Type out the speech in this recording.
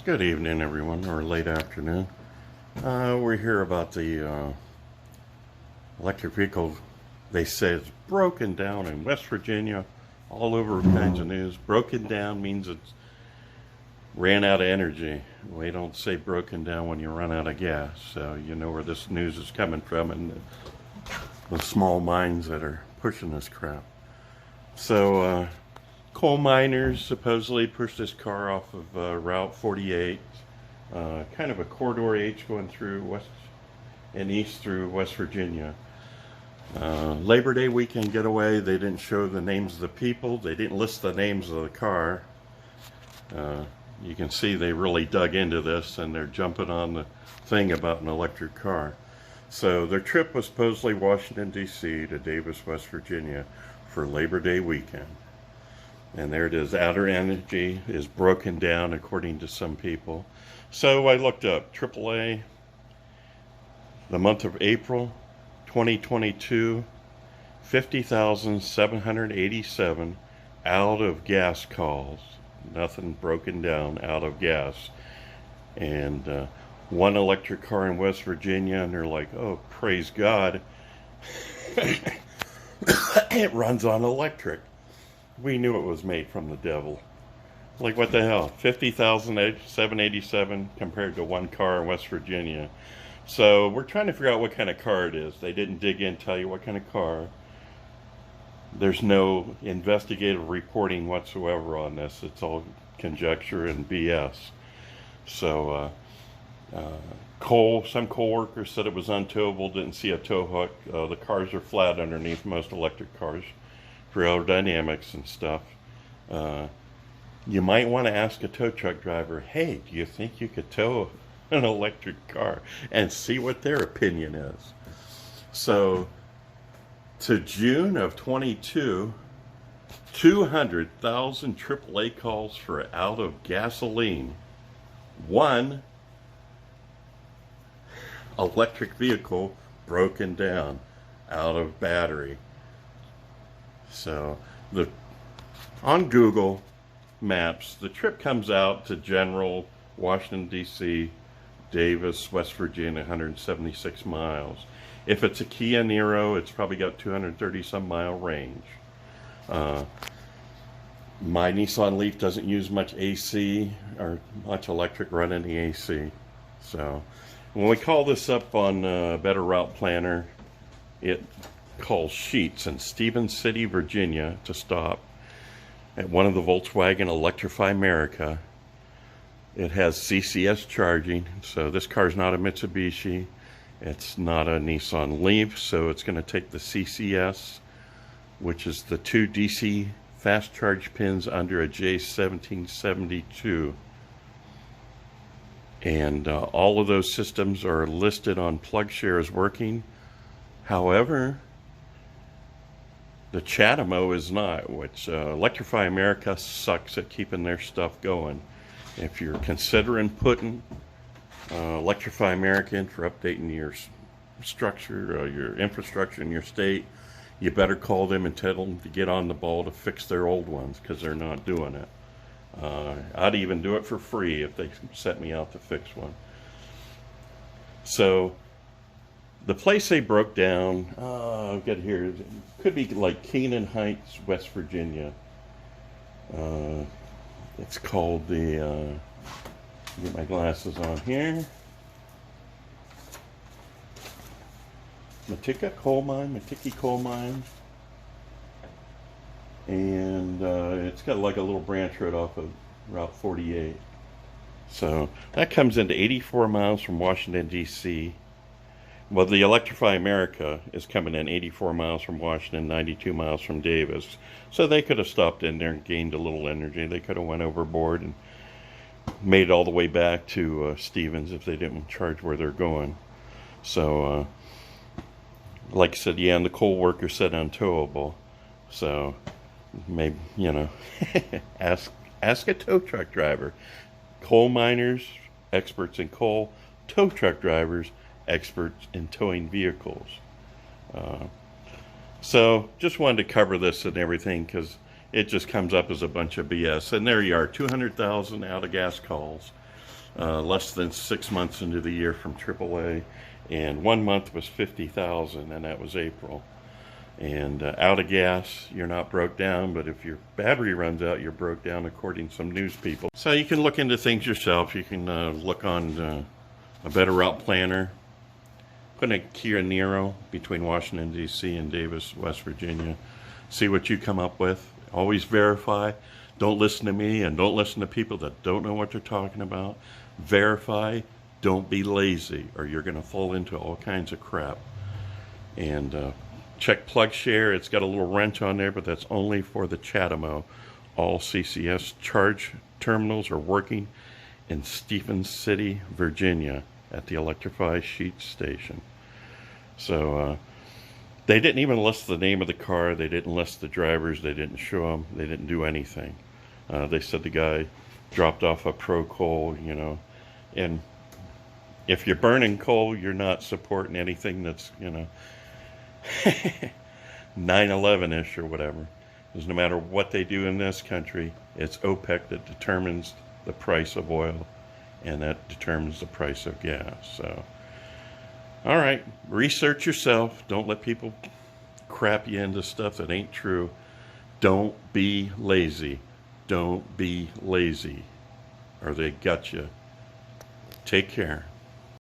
Good evening, everyone, or late afternoon. We're here about the electric vehicle. They say it's broken down in West Virginia, all over kinds of news. Broken down means it's ran out of energy. We don't say broken down when you run out of gas, so you know where this news is coming from and the small minds that are pushing this crap. So, coal miners supposedly pushed this car off of Route 48, kind of a corridor H going through west and east through West Virginia. Labor Day weekend getaway. They didn't show the names of the people. They didn't list the names of the car. You can see they really dug into this, and they're jumping on the thing about an electric car. So their trip was supposedly Washington, D.C. to Davis, West Virginia for Labor Day weekend. And there it is. Outer energy is broken down according to some people. So I looked up AAA, the month of April 2022, 50,787 out of gas calls. Nothing broken down, out of gas. And one electric car in West Virginia, and they're like, oh, praise God. It runs on electric. We knew it was made from the devil. Like, what the hell? 50,787 compared to one car in West Virginia. So we're trying to figure out what kind of car it is. They didn't dig in, tell you what kind of car. There's no investigative reporting whatsoever on this. It's all conjecture and BS. So, some coal workers said it was untowable, didn't see a tow hook. The cars are flat underneath most electric cars for aerodynamics and stuff. You might want to ask a tow truck driver, hey, do you think you could tow an electric car? And see what their opinion is. So, to June of 22, 200,000 AAA calls for out of gasoline. One electric vehicle broken down, out of battery. So, on Google Maps, the trip comes out to General Washington, D.C., Davis, West Virginia, 176 miles. If it's a Kia Niro, it's probably got 230-some mile range. My Nissan Leaf doesn't use much AC or much electric running the AC. So, when we call this up on Better Route Planner, it calls Sheetz in Stevens City, Virginia to stop at one of the Volkswagen Electrify America. It has CCS charging, so this car's not a Mitsubishi. It's not a Nissan Leaf, so it's going to take the CCS, which is the 2 DC fast charge pins under a J1772. And all of those systems are listed on PlugShare as working. However, the CHAdeMO is not, which Electrify America sucks at keeping their stuff going. If you're considering putting Electrify America in for updating your structure, your infrastructure in your state, you better call them and tell them to get on the ball to fix their old ones, because they're not doing it. I'd even do it for free if they set me out to fix one. So, the place they broke down, I've got here, it could be like Keenan Heights, West Virginia. It's called the, get my glasses on here, Matiki Coal Mine, and it's got like a little branch right off of Route 48. So that comes into 84 miles from Washington, D.C. Well, the Electrify America is coming in 84 miles from Washington, 92 miles from Davis. So they could have stopped in there and gained a little energy. They could have went overboard and made it all the way back to Stevens if they didn't charge where they're going. So, like I said, yeah, and the coal worker said untowable. So, maybe, you know, ask a tow truck driver. Coal miners, experts in coal. Tow truck drivers, experts in towing vehicles. So, just wanted to cover this and everything, because it just comes up as a bunch of BS. And there you are, 200,000 out of gas calls. less than 6 months into the year from AAA, and 1 month was 50,000, and that was April. And out of gas, you're not broke down, but if your battery runs out, you're broke down, according to some news people. So you can look into things yourself. You can look on a Better Route Planner. Put in a Kia Niro between Washington, D.C. and Davis, West Virginia. See what you come up with. Always verify. Don't listen to me, and don't listen to people that don't know what they're talking about. Verify. Don't be lazy, or you're going to fall into all kinds of crap. And check PlugShare. It's got a little wrench on there, but that's only for the CHAdeMO. All CCS charge terminals are working in Stephens City, Virginia, at the Electrify Sheet Station. So they didn't even list the name of the car. They didn't list the drivers. They didn't show them. They didn't do anything. They said the guy dropped off a pro coal, you know. And if you're burning coal, you're not supporting anything that's, you know, 9/11-ish or whatever. Because no matter what they do in this country, it's OPEC that determines the price of oil, and that determines the price of gas. So, all right, research yourself. Don't let people crap you into stuff that ain't true. Don't be lazy. Don't be lazy, or they got you. Take care.